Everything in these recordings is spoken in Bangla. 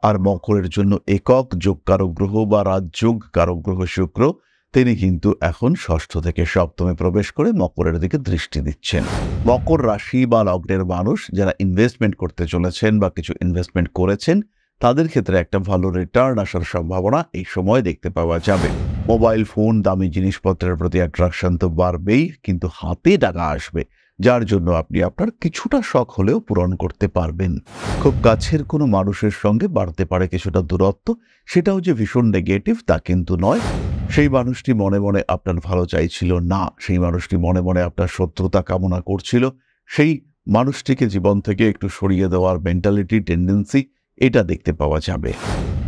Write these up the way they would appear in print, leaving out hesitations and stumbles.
আর মকরের জন্য একক যোগকারক গ্রহ বা রাজযোগ কারক গ্রহ শুক্র তিনি কিন্তু এখন ষষ্ঠ থেকে সপ্তমে প্রবেশ করে মকরের দিকে দৃষ্টি দিচ্ছেন। মকর রাশি বা লগ্নের মানুষ যারা ইনভেস্টমেন্ট করতে চলেছেন বা কিছু ইনভেস্টমেন্ট করেছেন তাদের ক্ষেত্রে একটা ভালো রিটার্ন আসার সম্ভাবনা এই সময় দেখতে পাওয়া যাবে। মোবাইল ফোন, দামি জিনিসপত্রের প্রতি অ্যাট্রাকশন তো বাড়বেই, কিন্তু হাতে টাকা আসবে, যার জন্য আপনি আপনার কিছুটা শখ হলেও পূরণ করতে পারবেন। খুব কাছের কোনো মানুষের সঙ্গে বাড়তে পারে কিছুটা দূরত্ব, সেটাও যে ভীষণ নেগেটিভ তা কিন্তু নয়। সেই মানুষটি মনে মনে আপনার ভালো চাইছিল না, সেই মানুষটি মনে মনে আপনার শত্রুতা কামনা করছিল, সেই মানুষটিকে জীবন থেকে একটু সরিয়ে দেওয়ার মেন্টালিটি, টেন্ডেন্সি এটা দেখতে পাওয়া যাবে।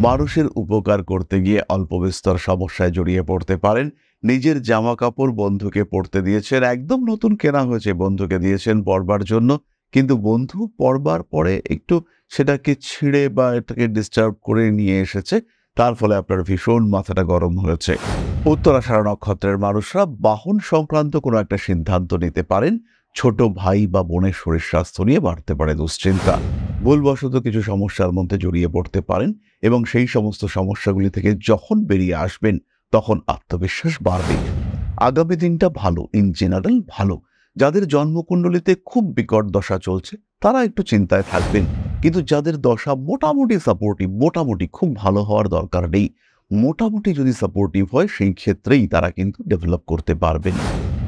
মানুষের উপকার করতে গিয়ে অল্প বিস্তর সমস্যায় জড়িয়ে পড়তে পারেন। নিজের জামা কাপড় বন্ধুকে পরতে দিয়েছেন, একদম নতুন কেনা হয়েছে, বন্ধুকে দিয়েছেন পরবার জন্য, কিন্তু বন্ধু পরবার পরে একটু সেটাকে ছিঁড়ে বা এটাকে ডিস্টার্ব করে নিয়ে এসেছে, তার ফলে আপনার ভীষণ মাথাটা গরম হয়েছে। উত্তরাষাঢ়া নক্ষত্রের মানুষরা বাহন সংক্রান্ত কোনো একটা সিদ্ধান্ত নিতে পারেন। ছোট ভাই বা বোনের শরীর স্বাস্থ্য নিয়ে বাড়তে পারে দুশ্চিন্তা। ভুলবশত কিছু সমস্যার মধ্যে জড়িয়ে পড়তে পারেন এবং সেই সমস্ত সমস্যাগুলি থেকে যখন বেরিয়ে আসবেন তখন আত্মবিশ্বাস বাড়বে। আগামী দিনটা ভালো, ইন জেনারেল ভালো। যাদের জন্মকুণ্ডলিতে খুব বিকট দশা চলছে তারা একটু চিন্তায় থাকবেন, কিন্তু যাদের দশা মোটামুটি সাপোর্টিভ, মোটামুটি খুব ভালো হওয়ার দরকার নেই, মোটামুটি যদি সাপোর্টিভ হয় সেই ক্ষেত্রেই তারা কিন্তু ডেভেলপ করতে পারবেন।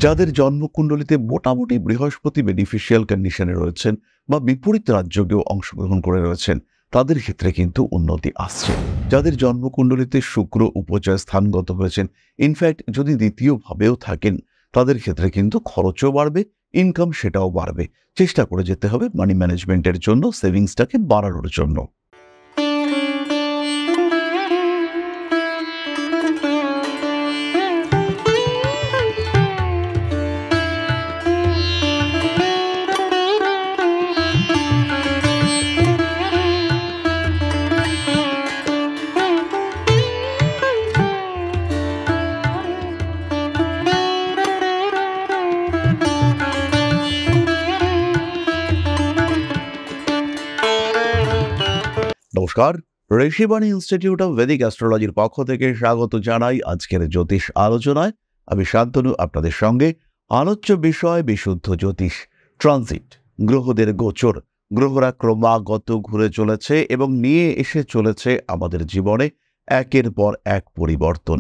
যাদের জন্মকুণ্ডলিতে মোটামুটি বৃহস্পতি বেনিফিশিয়াল কন্ডিশনে রয়েছেন বা বিপরীত রাজযোগেও অংশগ্রহণ করে রয়েছেন তাদের ক্ষেত্রে কিন্তু উন্নতি আসছে। যাদের জন্মকুণ্ডলিতে শুক্র উপচয় স্থানগত হয়েছেন, ইনফ্যাক্ট যদি দ্বিতীয়ভাবেও থাকেন, তাদের ক্ষেত্রে কিন্তু খরচও বাড়বে, ইনকাম সেটাও বাড়বে। চেষ্টা করে যেতে হবে মানি ম্যানেজমেন্টের জন্য, সেভিংসটাকে বাড়ানোর জন্য। নমস্কার, ঋষিবাণী ইনস্টিটিউট অফ ভেদিক অ্যাস্ট্রোলজির পক্ষ থেকে স্বাগত জানাই আজকের জ্যোতিষ আলোচনায়। আমি শান্তনু আপনাদের সঙ্গে। আলোচ্য বিষয় বিশুদ্ধ জ্যোতিষ, ট্রানজিট, গ্রহদের গোচর। গ্রহরা ক্রমাগত ঘুরে চলেছে এবং নিয়ে এসে চলেছে আমাদের জীবনে একের পর এক পরিবর্তন।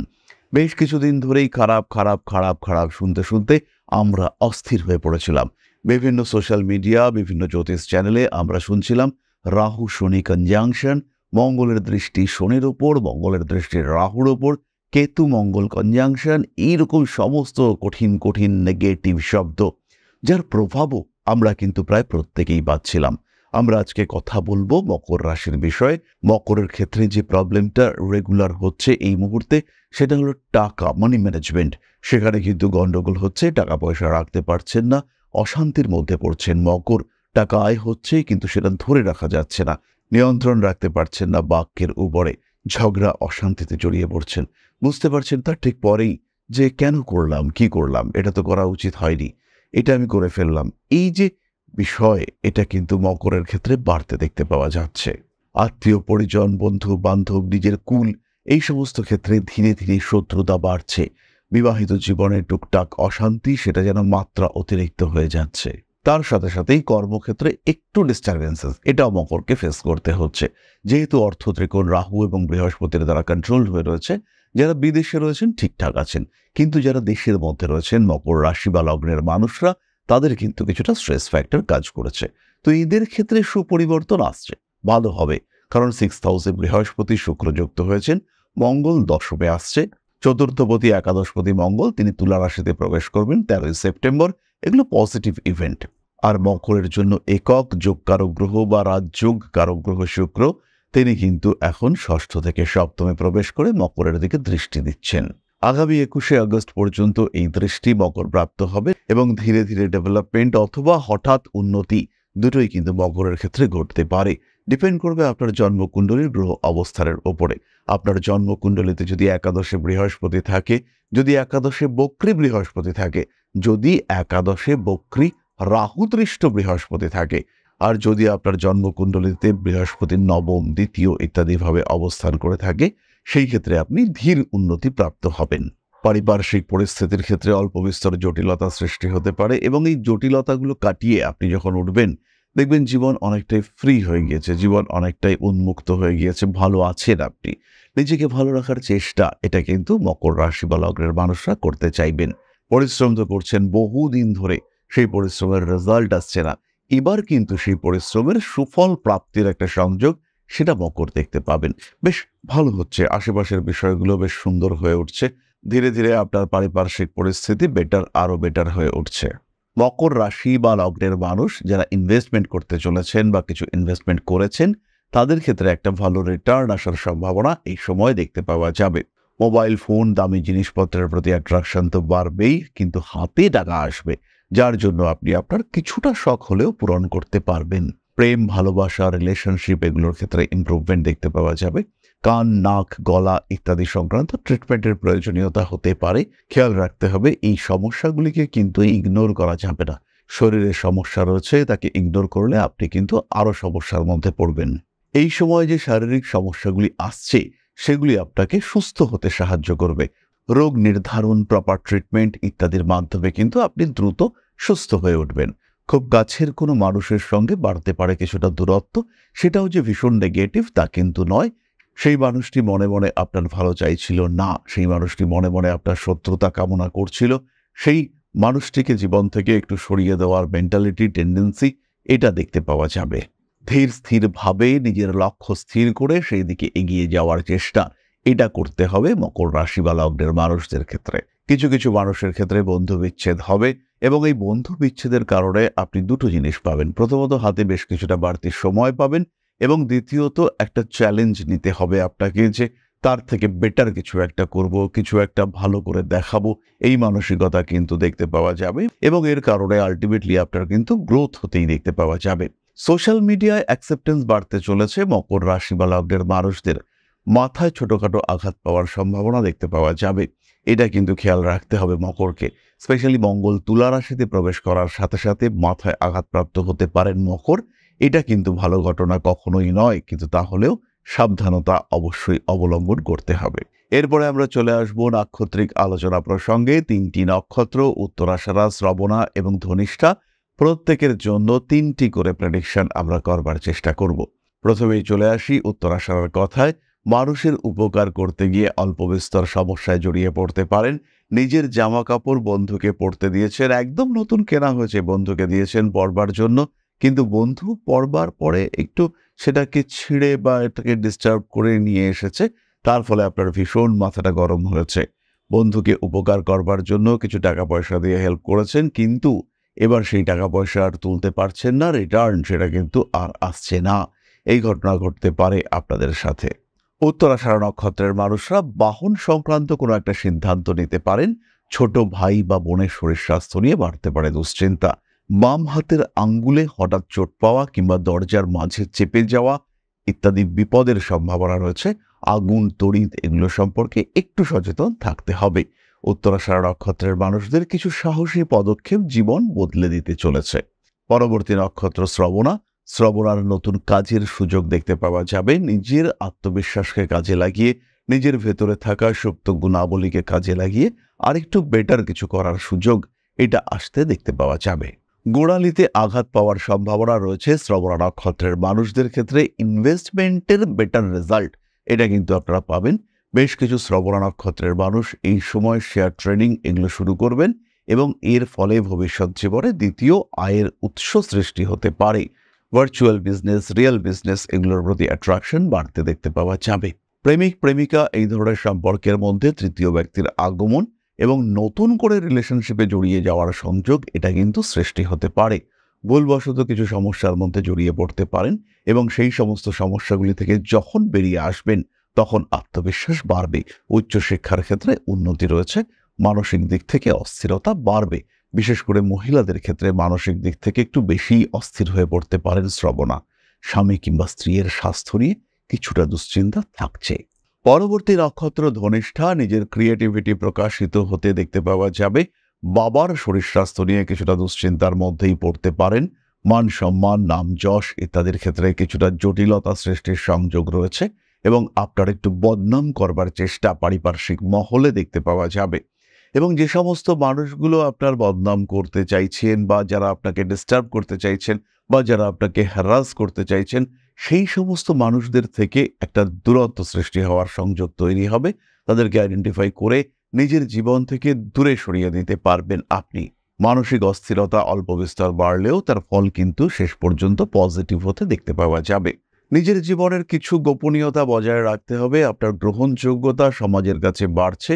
বেশ কিছুদিন ধরেই খারাপ খারাপ খারাপ খারাপ শুনতে শুনতে আমরা অস্থির হয়ে পড়েছিলাম। বিভিন্ন সোশ্যাল মিডিয়া, বিভিন্ন জ্যোতিষ চ্যানেলে আমরা শুনছিলাম রাহু শনি কনজাংশন, মঙ্গলের দৃষ্টি শনির ওপর, মঙ্গলের দৃষ্টি রাহুর ওপর, কেতু মঙ্গল কনজাংশন, এইরকম সমস্ত কঠিন কঠিন নেগেটিভ শব্দ, যার প্রভাবও আমরা কিন্তু প্রায় প্রত্যেকেই পাচ্ছিলাম। আমরা আজকে কথা বলবো মকর রাশির বিষয়ে। মকরের ক্ষেত্রে যে প্রবলেমটা রেগুলার হচ্ছে এই মুহূর্তে সেটা হলো টাকা, মানি ম্যানেজমেন্ট। সেখানে কিন্তু গন্ডগোল হচ্ছে, টাকা পয়সা রাখতে পারছেন না, অশান্তির মধ্যে পড়ছেন মকর। টাকা আয় হচ্ছে কিন্তু সেটা ধরে রাখা যাচ্ছে না, নিয়ন্ত্রণ রাখতে পারছেন না বাক্যের উপরে, ঝগড়া অশান্তিতে জড়িয়ে পড়ছেন। বুঝতে পারছেন তার ঠিক পরেই যে কেন করলাম, কি করলাম, এটা তো করা উচিত হয়নি, এটা আমি করে ফেললাম। এই যে বিষয়, এটা কিন্তু মকরের ক্ষেত্রে বাড়তে দেখতে পাওয়া যাচ্ছে। আত্মীয় পরিজন, বন্ধু বান্ধব, নিজের কুল, এই সমস্ত ক্ষেত্রে ধীরে ধীরে শত্রুতা বাড়ছে। বিবাহিত জীবনে টুকটাক অশান্তি, সেটা যেন মাত্রা অতিরিক্ত হয়ে যাচ্ছে। তার সাথে সাথেই কর্মক্ষেত্রে একটু ডিস্টারবেন্সেস, এটাও মকরকে ফেস করতে হচ্ছে। যেহেতু অর্থ ত্রিকোণ রাহু এবং বৃহস্পতির দ্বারা কন্ট্রোলড হয়ে রয়েছে, যারা বিদেশে রয়েছেন ঠিকঠাক আছেন, কিন্তু যারা দেশের মধ্যে রয়েছেন মকর রাশি বা লগ্নের মানুষরা, তাদের কিন্তু কিছুটা স্ট্রেস ফ্যাক্টর কাজ করেছে। তো এদের ক্ষেত্রে সুপরিবর্তন আসছে, ভালো হবে, কারণ 6th হাউসে বৃহস্পতি শুক্র যুক্ত হয়েছেন, মঙ্গল দশমে আসছে, চতুর্থপতি একাদশপতি মঙ্গল তিনি তুলা রাশিতে প্রবেশ করবেন 13 সেপ্টেম্বর। এগুলো পজিটিভ ইভেন্ট। আর মকরের জন্য একক যোগকারক গ্রহ বা রাজযোগ কারক গ্রহ শুক্র তিনি কিন্তু এখন ষষ্ঠ থেকে সপ্তমে প্রবেশ করে মকরের দিকে দৃষ্টি দিচ্ছেন। আগামী 21শে আগস্ট পর্যন্ত এই দৃষ্টি মকর প্রাপ্ত হবে এবং ধীরে ধীরে ডেভেলপমেন্ট অথবা হঠাৎ উন্নতি দুটোই কিন্তু মকরের ক্ষেত্রে ঘটতে পারে। ডিপেন্ড করবে আপনার জন্মকুণ্ডলীর গ্রহ অবস্থানের ওপরে। আপনার জন্মকুণ্ডলিতে যদি একাদশে বৃহস্পতি থাকে, যদি একাদশে বক্রী বৃহস্পতি থাকে, যদি একাদশে বক্রী রাহুদৃষ্ট বৃহস্পতি থাকে, আর যদি আপনার জন্মকুণ্ডলিতে বৃহস্পতি নবম, দ্বিতীয় ইত্যাদিভাবে অবস্থান করে থাকে, সেই ক্ষেত্রে আপনি ধীর উন্নতি প্রাপ্ত হবেন। পারিপার্শ্বিক পরিস্থিতির ক্ষেত্রে অল্প বিস্তর জটিলতা সৃষ্টি হতে পারে এবং এই জটিলতাগুলো কাটিয়ে আপনি যখন উঠবেন, দেখবেন জীবন অনেকটাই ফ্রি হয়ে গিয়েছে, জীবন অনেকটাই উন্মুক্ত হয়ে গিয়েছে, ভালো আছেন আপনি। নিজেকে ভালো রাখার চেষ্টা এটা কিন্তু মকর রাশি বা লগ্নের মানুষরা করতে চাইবেন। পরিশ্রম তো করছেন বহুদিন ধরে, সেই পরিশ্রমের রেজাল্ট আসছে না। এবার কিন্তু সেই পরিশ্রমের সুফল প্রাপ্তির একটা সংযোগ সেটা মকর দেখতে পাবেন। বেশ ভালো হচ্ছে, আশেপাশের বিষয়গুলো বেশ সুন্দর হয়ে উঠছে। ধীরে ধীরে আপনার পারিপার্শ্বিক পরিস্থিতি আরো বেটার হয়ে উঠছে। মকর রাশি বা লগ্নের মানুষ যারা ইনভেস্টমেন্ট করতে চলেছেন বা কিছু ইনভেস্টমেন্ট করেছেন, তাদের ক্ষেত্রে একটা ভালো রিটার্ন আসার সম্ভাবনা এই সময় দেখতে পাওয়া যাবে। মোবাইল ফোন, দামি জিনিসপত্রের প্রতি অ্যাট্রাকশন তো বাড়বেই, কিন্তু হাতে টাকা আসবে, যার জন্য আপনি আপনার কিছুটা শখ হলেও পূরণ করতে পারবেন। প্রেম, ভালোবাসা, রিলেশনশিপ এগুলোর ক্ষেত্রে ইমপ্রুভমেন্ট দেখতে পাওয়া যাবে। কান, নাক, গলা ইত্যাদি সংক্রান্ত ট্রিটমেন্টের প্রয়োজনীয়তা হতে পারে। খেয়াল রাখতে হবে, এই সমস্যাগুলিকে কিন্তু ইগনোর করা যাবে না। শরীরের সমস্যা রয়েছে, তাকে ইগনোর করলে আপনি কিন্তু আরো সমস্যার মধ্যে পড়বেন। এই সময় যে শারীরিক সমস্যাগুলি আসছে, সেগুলি আপনাকে সুস্থ হতে সাহায্য করবে। রোগ নির্ধারণ, প্রপার ট্রিটমেন্ট ইত্যাদির মাধ্যমে কিন্তু আপনি দ্রুত সুস্থ হয়ে উঠবেন। খুব কাছের কোনো মানুষের সঙ্গে বাড়তে পারে কিছুটা দূরত্ব, সেটাও যে ভীষণ নেগেটিভ তা কিন্তু নয়। সেই মানুষটি মনে মনে আপনার ভালো চাইছিল না, সেই মানুষটি মনে মনে আপনার শত্রুতা কামনা করছিল, সেই মানুষটিকে জীবন থেকে একটু সরিয়ে দেওয়ার মেন্টালিটি, টেন্ডেন্সি এটা দেখতে পাওয়া যাবে। ধীর স্থিরভাবে নিজের লক্ষ্য স্থির করে সেই দিকে এগিয়ে যাওয়ার চেষ্টা এটা করতে হবে মকর রাশি বা লগ্নের মানুষদের ক্ষেত্রে। কিছু কিছু মানুষের ক্ষেত্রে বন্ধু বিচ্ছেদ হবে এবং এই বন্ধু বিচ্ছেদের কারণে আপনি দুটো জিনিস পাবেন। প্রথমত, হাতে বেশ কিছুটা বাড়তি সময় পাবেন এবং দ্বিতীয়ত একটা চ্যালেঞ্জ নিতে হবে আপনাকে, যে তার থেকে বেটার কিছু একটা করব, কিছু একটা ভালো করে দেখাবো, এই মানসিকতা কিন্তু দেখতে পাওয়া যাবে এবং এর কারণে আলটিমেটলি আপনার কিন্তু গ্রোথ হতেই দেখতে পাওয়া যাবে। সোশ্যাল মিডিয়ায় অ্যাকসেপ্টেন্স বাড়তে চলেছে মকর রাশি বা লগ্নের মানুষদের। মাথায় ছোটখাটো আঘাত পাওয়ার সম্ভাবনা দেখতে পাওয়া যাবে, এটা কিন্তু খেয়াল রাখতে হবে মকরকে। স্পেশালি মঙ্গল তুলা রাশিতে প্রবেশ করার সাথে সাথে মাথায় আঘাতপ্রাপ্ত হতে পারেন মকর। এটা কিন্তু ভালো ঘটনা কখনোই নয়, কিন্তু তাহলেও সাবধানতা অবশ্যই অবলম্বন করতে হবে। এরপরে আমরা চলে আসব নাক্ষত্রিক আলোচনা প্রসঙ্গে। 3টি নক্ষত্র উত্তরাষাঢ়া, শ্রবণা এবং ধনিষ্ঠা, প্রত্যেকের জন্য 3টি করে প্রেডিকশন আমরা করবার চেষ্টা করব। প্রথমেই চলে আসি উত্তরাষাঢ়ার কথায়। মানুষের উপকার করতে গিয়ে অল্প বিস্তর সমস্যায় জড়িয়ে পড়তে পারেন। নিজের জামা কাপড় বন্ধুকে পরতে দিয়েছেন, একদম নতুন কেনা হয়েছে, বন্ধুকে দিয়েছেন পরবার জন্য, কিন্তু বন্ধু পরবার পরে একটু সেটাকে ছিঁড়ে বা এটাকে ডিস্টার্ব করে নিয়ে এসেছে, তার ফলে আপনার ভীষণ মাথাটা গরম হয়েছে। বন্ধুকে উপকার করবার জন্য কিছু টাকা পয়সা দিয়ে হেল্প করেছেন, কিন্তু এবার সেই টাকা পয়সা আর তুলতে পারছেন না, রিটার্ন সেটা কিন্তু আর আসছে না। এই ঘটনা ঘটতে পারে আপনাদের সাথে। উত্তরাষাঢ়া নক্ষত্রের মানুষরা বাহন সংক্রান্ত কোনো একটা সিদ্ধান্ত নিতে পারেন। ছোট ভাই বা বোনের শরীর স্বাস্থ্য নিয়ে বাড়তে পারে দুশ্চিন্তা। বাম হাতের আঙ্গুলে হঠাৎ চোট পাওয়া কিংবা দরজার মাঝে চেপে যাওয়া ইত্যাদি বিপদের সম্ভাবনা রয়েছে। আগুন, তড়িৎ এগুলো সম্পর্কে একটু সচেতন থাকতে হবে। উত্তরাষাঢ়া নক্ষত্রের মানুষদের কিছু সাহসী পদক্ষেপ জীবন বদলে দিতে চলেছে। পরবর্তী নক্ষত্র শ্রবণা। শ্রবণার নতুন কাজের সুযোগ দেখতে পাওয়া যাবে। নিজের আত্মবিশ্বাসকে কাজে লাগিয়ে, নিজের ভেতরে থাকা সুপ্ত গুণাবলীকে কাজে লাগিয়ে আরেকটু বেটার কিছু করার সুযোগ এটা আসতে দেখতে পাওয়া যাবে। গোড়ালিতে আঘাত পাওয়ার সম্ভাবনা রয়েছে শ্রবণা নক্ষত্রের মানুষদের ক্ষেত্রে। ইনভেস্টমেন্টের বেটার রেজাল্ট এটা কিন্তু আপনারা পাবেন। বেশ কিছু শ্রবণা নক্ষত্রের মানুষ এই সময় শেয়ার ট্রেডিং এগুলো শুরু করবেন এবং এর ফলে ভবিষ্যৎ জীবনে দ্বিতীয় আয়ের উৎস সৃষ্টি হতে পারে। ভার্চুয়াল বিজনেস, রিয়েল বিজনেস এগুলোর প্রতি অ্যাট্রাকশন বাড়তে দেখতে পাওয়া যাবে। প্রেমিক প্রেমিকা এই ধরনের সম্পর্কের মধ্যে তৃতীয় ব্যক্তির আগমন এবং নতুন করে রিলেশনশিপে জড়িয়ে যাওয়ার সংযোগ এটা কিন্তু সৃষ্টি হতে পারে। ভুলবশত কিছু সমস্যার মধ্যে জড়িয়ে পড়তে পারেন এবং সেই সমস্ত সমস্যাগুলি থেকে যখন বেরিয়ে আসবেন তখন আত্মবিশ্বাস বাড়বে। উচ্চশিক্ষার ক্ষেত্রে উন্নতি রয়েছে। মানসিক দিক থেকে অস্থিরতা বাড়বে। বিশেষ করে মহিলাদের ক্ষেত্রে মানসিক দিক থেকে একটু বেশি অস্থির হয়ে পড়তে পারেন শ্রবণা। স্বামী কিংবা স্ত্রীর স্বাস্থ্য নিয়ে কিছুটা দুশ্চিন্তা থাকছে। পরবর্তী নক্ষত্র ধনিষ্ঠা। নিজের ক্রিয়েটিভিটি প্রকাশিত হতে দেখতে পাওয়া যাবে। বাবার শরীর স্বাস্থ্য নিয়ে কিছুটা দুশ্চিন্তার মধ্যেই পড়তে পারেন। মান সম্মান, নাম যশ ইত্যাদির ক্ষেত্রে কিছুটা জটিলতা সৃষ্টির সংযোগ রয়েছে এবং আপনার একটু বদনাম করবার চেষ্টা পারিপার্শ্বিক মহলে দেখতে পাওয়া যাবে। এবং যে সমস্ত মানুষগুলো আপনার বদনাম করতে চাইছেন বা যারা আপনাকে ডিস্টার্ব করতে চাইছেন বা যারা আপনাকে হ্যারাস করতে চাইছেন, সেই সমস্ত মানুষদের থেকে একটা দূরত্ব সৃষ্টি হওয়ার সংযোগ তৈরি হবে। তাদেরকে আইডেন্টিফাই করে নিজের জীবন থেকে দূরে সরিয়ে দিতে পারবেন আপনি। মানসিক অস্থিরতা অল্প বিস্তর বাড়লেও তার ফল কিন্তু শেষ পর্যন্ত পজিটিভ হতে দেখতে পাওয়া যাবে। নিজের জীবনের কিছু গোপনীয়তা বজায় রাখতে হবে। আপনার গ্রহণযোগ্যতা সমাজের কাছে বাড়ছে,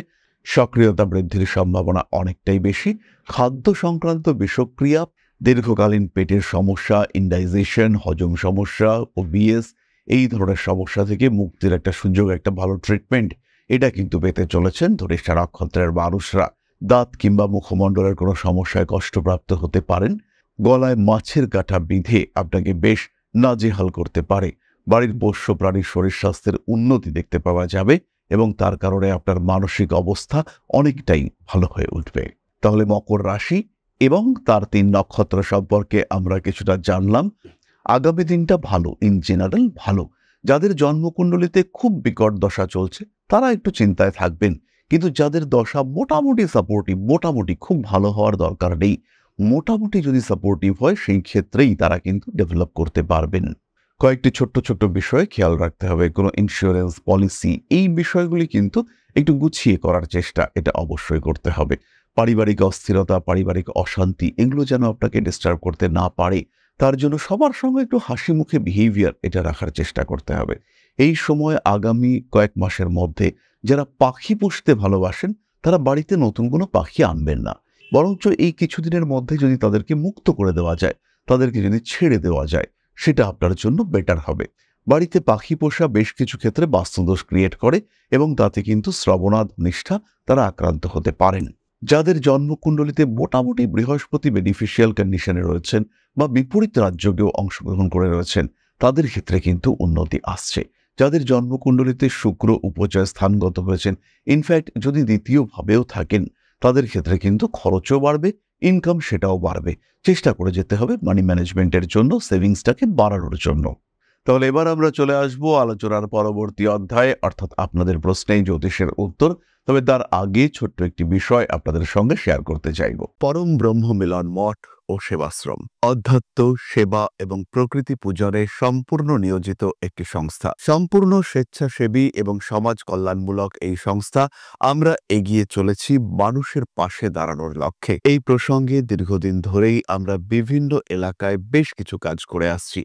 সক্রিয়তা বৃদ্ধির সম্ভাবনা অনেকটাই বেশি। খাদ্য সংক্রান্ত বিষক্রিয়া, দীর্ঘকালীন পেটের সমস্যা, ইনডাইজেশন, হজম সমস্যা, ওবিএস এই ধরনের সমস্যা থেকে মুক্তির একটা সুযোগ, একটা ভালো ট্রিটমেন্ট এটা কিন্তু পেতে চলেছেন ধনিষ্ঠা নক্ষত্রের মানুষরা। দাঁত কিংবা মুখমণ্ডলের কোনো সমস্যায় কষ্টপ্রাপ্ত হতে পারেন। গলায় মাছের কাঁটা বিঁধে আপনাকে বেশ নাজেহাল করতে পারে। বাড়ির পোষ্য প্রাণীর শরীর স্বাস্থ্যের উন্নতি দেখতে পাওয়া যাবে এবং তার কারণে আপনার মানসিক অবস্থা অনেকটাই ভালো হয়ে উঠবে। তাহলে মকর রাশি এবং তার ৩ নক্ষত্র সম্পর্কে আমরা কিছুটা জানলাম। আগামী দিনটা ভালো, ইন জেনারেল ভালো। যাদের জন্মকুণ্ডলিতে খুব বিকট দশা চলছে তারা একটু চিন্তায় থাকবেন, কিন্তু যাদের দশা মোটামুটি সাপোর্টিভ, মোটামুটি খুব ভালো হওয়ার দরকার নেই, মোটামুটি যদি সাপোর্টিভ হয় সেই ক্ষেত্রেই তারা কিন্তু ডেভেলপ করতে পারবেন। কয়েকটি ছোট্ট ছোট্ট বিষয়ে খেয়াল রাখতে হবে। কোনো ইন্স্যুরেন্স পলিসি এই বিষয়গুলি কিন্তু একটু গুছিয়ে করার চেষ্টা এটা অবশ্যই করতে হবে। পারিবারিক অস্থিরতা, পারিবারিক অশান্তি এগুলো যেন আপনাকে ডিস্টার্ব করতে না পারে, তার জন্য সবার সঙ্গে একটু হাসি মুখে বিহেভিয়ার এটা রাখার চেষ্টা করতে হবে। এই সময় আগামী কয়েক মাসের মধ্যে যারা পাখি পুষতে ভালোবাসেন তারা বাড়িতে নতুন কোনো পাখি আনবেন না, বরঞ্চ এই কিছুদিনের মধ্যে যদি তাদেরকে মুক্ত করে দেওয়া যায়, তাদেরকে যদি ছেড়ে দেওয়া যায়, সেটা আপনার জন্য বেটার হবে। বাড়িতে পাখি পোষা বেশ কিছু ক্ষেত্রে বাস্তুদোষ ক্রিয়েট করে এবং তাতে কিন্তু শ্রবণা ধনিষ্ঠা তারা আক্রান্ত হতে পারেন। যাদের জন্মকুণ্ডলিতে মোটামুটি বৃহস্পতি বেনিফিশিয়াল কন্ডিশনে রয়েছেন বা বিপরীত রাজযোগেও অংশগ্রহণ করে রয়েছেন, তাদের ক্ষেত্রে কিন্তু উন্নতি আসছে। যাদের জন্মকুণ্ডলিতে শুক্র উপচয় স্থানগত হয়েছেন, ইনফ্যাক্ট যদি দ্বিতীয় ভাবেও থাকেন, তাদের ক্ষেত্রে কিন্তু খরচও বাড়বে, ইনকাম সেটাও বাড়বে। চেষ্টা করে যেতে হবে মানি ম্যানেজমেন্টের জন্য, সেভিংসটাকে বাড়ানোর জন্য। তাহলে এবার আমরা চলে আসব আলোচনার পরবর্তী অধ্যায়ে, অর্থাৎ আপনাদের প্রশ্নেই জ্যোতিষের উত্তর। তবে তার আগে ছোট্ট একটি বিষয় আপনাদের সঙ্গে শেয়ার করতে চাইব। পরম ব্রহ্ম মিলন মঠ ও সেবাশ্রম অধ্যাত্ম, সেবা এবং প্রকৃতি পূজনে সম্পূর্ণ নিয়োজিত একটি সংস্থা। সম্পূর্ণ স্বেচ্ছাসেবী এবং সমাজ কল্যাণমূলক এই সংস্থা আমরা এগিয়ে চলেছি মানুষের পাশে দাঁড়ানোর লক্ষ্যে। এই প্রসঙ্গে দীর্ঘদিন ধরেই আমরা বিভিন্ন এলাকায় বেশ কিছু কাজ করে আসছি।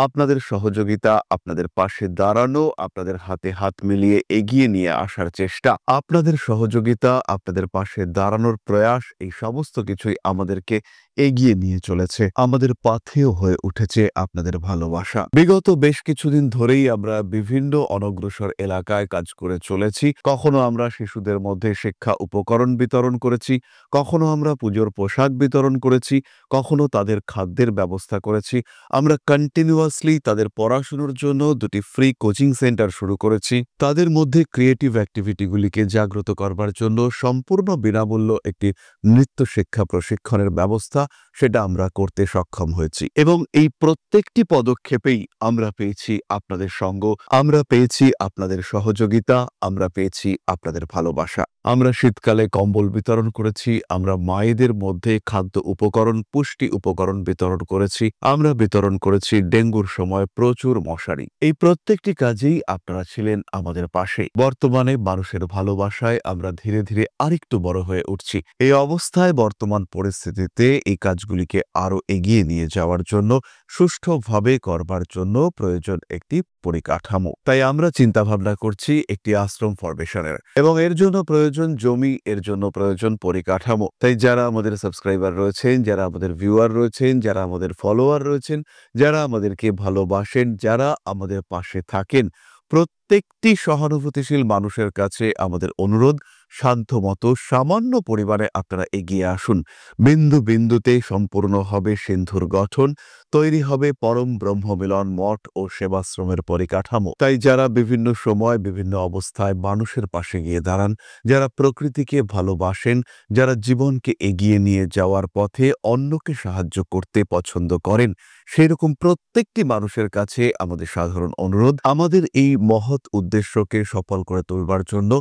আপনাদের সহযোগিতা, আপনাদের পাশে দাঁড়ানো, আপনাদের হাতে হাত মিলিয়ে এগিয়ে নিয়ে আসার চেষ্টা, আপনাদের সহযোগিতা, আপনাদের পাশে দাঁড়ানোর প্রয়াস, এই সমস্ত কিছুই আমাদেরকে এগিয়ে নিয়ে চলেছে। আমাদের পাথেয় হয়ে উঠেছে আপনাদের ভালোবাসা। বিগত বেশ কিছুদিন ধরেই আমরা বিভিন্ন অনগ্রসর এলাকায় কাজ করে চলেছি। কখনো আমরা শিশুদের মধ্যে শিক্ষা উপকরণ বিতরণ করেছি, কখনো আমরা পুজোর পোশাক বিতরণ করেছি, কখনো তাদের খাদ্যের ব্যবস্থা করেছি। আমরা কন্টিনিউয়াসলি তাদের পড়াশোনার জন্য 2টি ফ্রি কোচিং সেন্টার শুরু করেছি। তাদের মধ্যে ক্রিয়েটিভ অ্যাক্টিভিটিগুলিকে জাগ্রত করবার জন্য সম্পূর্ণ বিনামূল্য একটি নৃত্য শিক্ষা প্রশিক্ষণের ব্যবস্থা সেটা আমরা করতে সক্ষম হয়েছি। এবং এই প্রত্যেকটি পদক্ষেপেই আমরা পেয়েছি আপনাদের সঙ্গ, আমরা পেয়েছি আপনাদের সহযোগিতা, আমরা পেয়েছি আপনাদের ভালোবাসা। আমরা শীতকালে কম্বল বিতরণ করেছি, আমরা মায়েদের মধ্যে খাদ্য উপকরণ, পুষ্টি উপকরণ বিতরণ করেছি, আমরা বিতরণ করেছি ডেঙ্গুর সময় প্রচুর মশারি। এই প্রত্যেকটি কাজেই আপনারা ছিলেন আমাদের পাশে। বর্তমানে মানুষের ভালোবাসায় আমরা ধীরে ধীরে আরেকটু বড় হয়ে উঠছি। এই অবস্থায় বর্তমান পরিস্থিতিতে এই কাজগুলিকে আরো এগিয়ে নিয়ে যাওয়ার জন্য, সুষ্ঠুভাবে করবার জন্য প্রয়োজন একটি পরিকাঠামো। তাই আমরা চিন্তা ভাবনা করছি একটি আশ্রম ফরমেশনের, এবং এর জন্য প্রয়োজন জমি, এর জন্য প্রয়োজন পরিকাঠামো। তাই যারা আমাদের সাবস্ক্রাইবার রয়েছেন, যারা আমাদের ভিউয়ার রয়েছেন, যারা আমাদের ফলোয়ার রয়েছেন, যারা আমাদেরকে ভালোবাসেন, যারা আমাদের পাশে থাকেন, প্রত্যেকটি সহানুভূতিশীল মানুষের কাছে আমাদের অনুরোধ, শান্ত মতো সামান্য পরিবারে আপনারা এগিয়ে আসুন। বিন্দু বিন্দুতে সম্পূর্ণ হবে সিন্ধুর গঠন, তৈরি হবে পরম ব্রহ্মমিলন মঠ ও সেবাশ্রমের পরিকাঠামো। তাই যারা বিভিন্ন সময় বিভিন্ন অবস্থায় মানুষের পাশে গিয়ে দাঁড়ান, যারা প্রকৃতিকে ভালোবাসেন, যারা জীবনকে এগিয়ে নিয়ে যাওয়ার পথে অন্যকে সাহায্য করতে পছন্দ করেন, সেরকম প্রত্যেকটি মানুষের কাছে আমাদের সাধারণ অনুরোধ, আমাদের এই মহৎ উদ্দেশ্যকে সফল করে তুলবার জন্য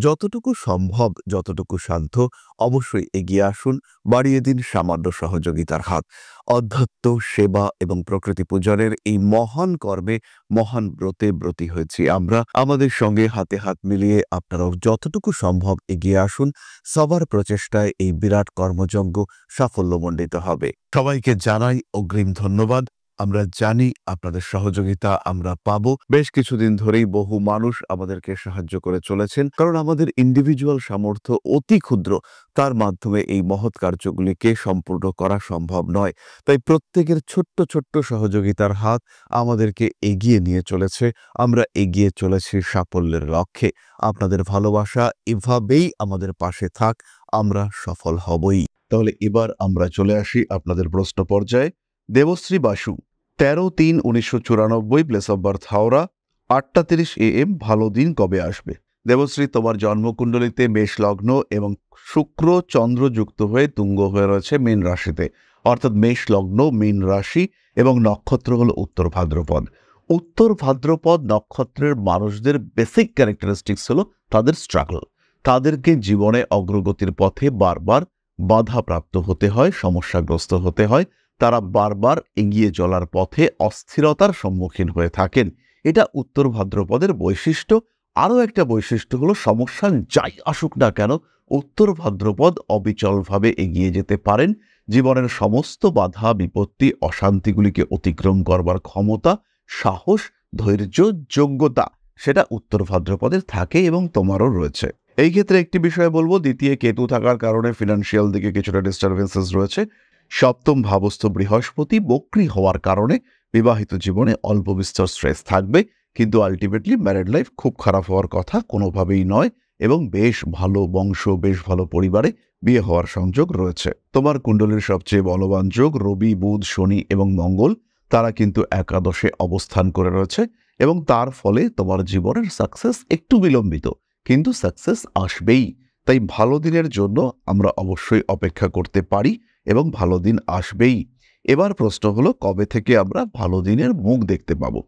যতটুকু সম্ভব, যতটুকু সাধ্য অবশ্যই এগিয়ে আসুন, বাড়িয়ে দিন সামান্য সহযোগিতার হাত। অধ্যাত্ম, সেবা এবং প্রকৃতি পূজনের এই মহান কর্মে, মহান ব্রতে ব্রতী হয়েছি আমরা। আমাদের সঙ্গে হাতে হাত মিলিয়ে আপনারাও যতটুকু সম্ভব এগিয়ে আসুন। সবার প্রচেষ্টায় এই বিরাট কর্মযজ্ঞ সাফল্যমণ্ডিত হবে। সবাইকে জানাই অগ্রিম ধন্যবাদ। আমরা জানি আপনাদের সহযোগিতা আমরা পাবো। বেশ কিছুদিন ধরেই বহু মানুষ আমাদেরকে সাহায্য করে চলেছেন, কারণ আমাদের ইন্ডিভিজুয়াল সামর্থ্য অতি ক্ষুদ্র, তার মাধ্যমে এই মহৎ কার্যগুলিকে সম্পূর্ণ করা সম্ভব নয়। তাই প্রত্যেকের ছোট্ট ছোট্ট সহযোগিতার হাত আমাদেরকে এগিয়ে নিয়ে চলেছে। আমরা এগিয়ে চলেছি সাফল্যের লক্ষ্যে। আপনাদের ভালোবাসা এভাবেই আমাদের পাশে থাক, আমরা সফল হবই। তাহলে এবার আমরা চলে আসি আপনাদের প্রশ্ন পর্যায়ে। Debashree Basu, 13/1994, place of birth Howrah, 8:30 AM, ভালো দিন কবে আসবে? দেবশ্রী, তোমার জন্মকুণ্ডলিতে মেষ লগ্ন এবং শুক্র চন্দ্র যুক্ত হয়ে তুঙ্গ হয়ে রয়েছে মীন রাশিতে, অর্থাৎ মেষ লগ্ন, মীন রাশি এবং নক্ষত্র হলো উত্তর ভাদ্রপদ। উত্তর ভাদ্রপদ নক্ষত্রের মানুষদের বেসিক ক্যারেক্টারিস্টিক্স হলো তাদের স্ট্রাগল। তাদেরকে জীবনে অগ্রগতির পথে বারবার বাধাপ্রাপ্ত হতে হয়, সমস্যাগ্রস্ত হতে হয়। তারা বারবার এগিয়ে চলার পথে অস্থিরতার সম্মুখীন হয়ে থাকেন। এটা উত্তর ভাদ্রপদের বৈশিষ্ট্য। আরও একটা বৈশিষ্ট্য হলো, সমস্যা যাই আসুক না কেন, উত্তর ভাদ্রপদ অবিচলভাবে এগিয়ে যেতে পারেন। জীবনের সমস্ত বাধা, বিপত্তি, অশান্তিগুলিকে অতিক্রম করবার ক্ষমতা, সাহস, ধৈর্য, যোগ্যতা সেটা উত্তর ভাদ্রপদের থাকে এবং তোমারও রয়েছে। এই ক্ষেত্রে একটি বিষয় বলবো, দ্বিতীয় কেতু থাকার কারণে ফিনান্সিয়াল দিকে কিছুটা ডিস্টারবেন্সেস রয়েছে। সপ্তম ভাবস্থ বৃহস্পতি বক্রী হওয়ার কারণে বিবাহিত জীবনে অল্প বিস্তর স্ট্রেস থাকবে, কিন্তু আলটিমেটলি ম্যারেড লাইফ খুব খারাপ হওয়ার কথা কোনোভাবেই নয় এবং বেশ ভালো বংশ, বেশ ভালো পরিবারে বিয়ে হওয়ার সংযোগ রয়েছে। তোমার কুণ্ডলীর সবচেয়ে বলবান যোগ রবি, বুধ, শনি এবং মঙ্গল, তারা কিন্তু একাদশে অবস্থান করে রয়েছে এবং তার ফলে তোমার জীবনের সাকসেস একটু বিলম্বিত, কিন্তু সাকসেস আসবেই। তাই ভালো দিনের জন্য আমরা অবশ্যই অপেক্ষা করতে পারি এবং ভালো দিন আসবেই। এবার প্রশ্ন হলো, কবে থেকে আমরা ভালো দিনের মুখ দেখতে পাবো?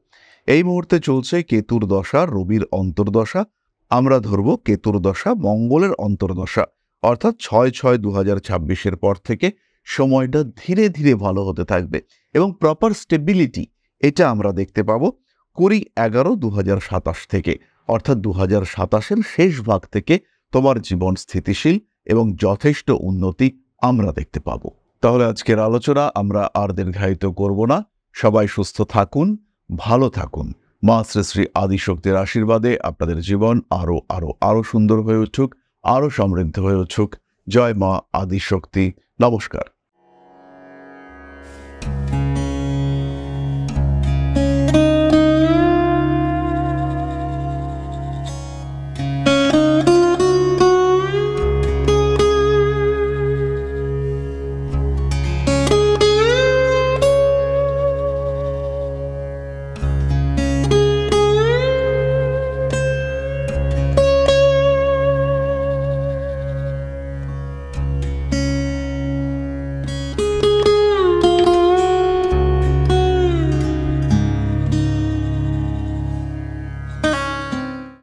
এই মুহূর্তে চলছে কেতুর দশা, রবির অন্তর্দশা। আমরা ধরব কেতুর দশা, মঙ্গলের অন্তর্দশা, অর্থাৎ 6/6/2026 পর থেকে সময়টা ধীরে ধীরে ভালো হতে থাকবে এবং প্রপার স্টেবিলিটি এটা আমরা দেখতে পাবো 20/11/2027 থেকে, অর্থাৎ 2027-এর শেষ ভাগ থেকে তোমার জীবন স্থিতিশীল এবং যথেষ্ট উন্নতি আমরা দেখতে পাবো। তাহলে আজকের আলোচনা আমরা আর দীর্ঘায়িত করব না। সবাই সুস্থ থাকুন, ভালো থাকুন। মা শ্রী শ্রী আদিশক্তির আশীর্বাদে আপনাদের জীবন আরো আরো আরো সুন্দর হয়ে উঠুক, আরো সমৃদ্ধ হয়ে উঠুক। জয় মা আদিশক্তি। নমস্কার।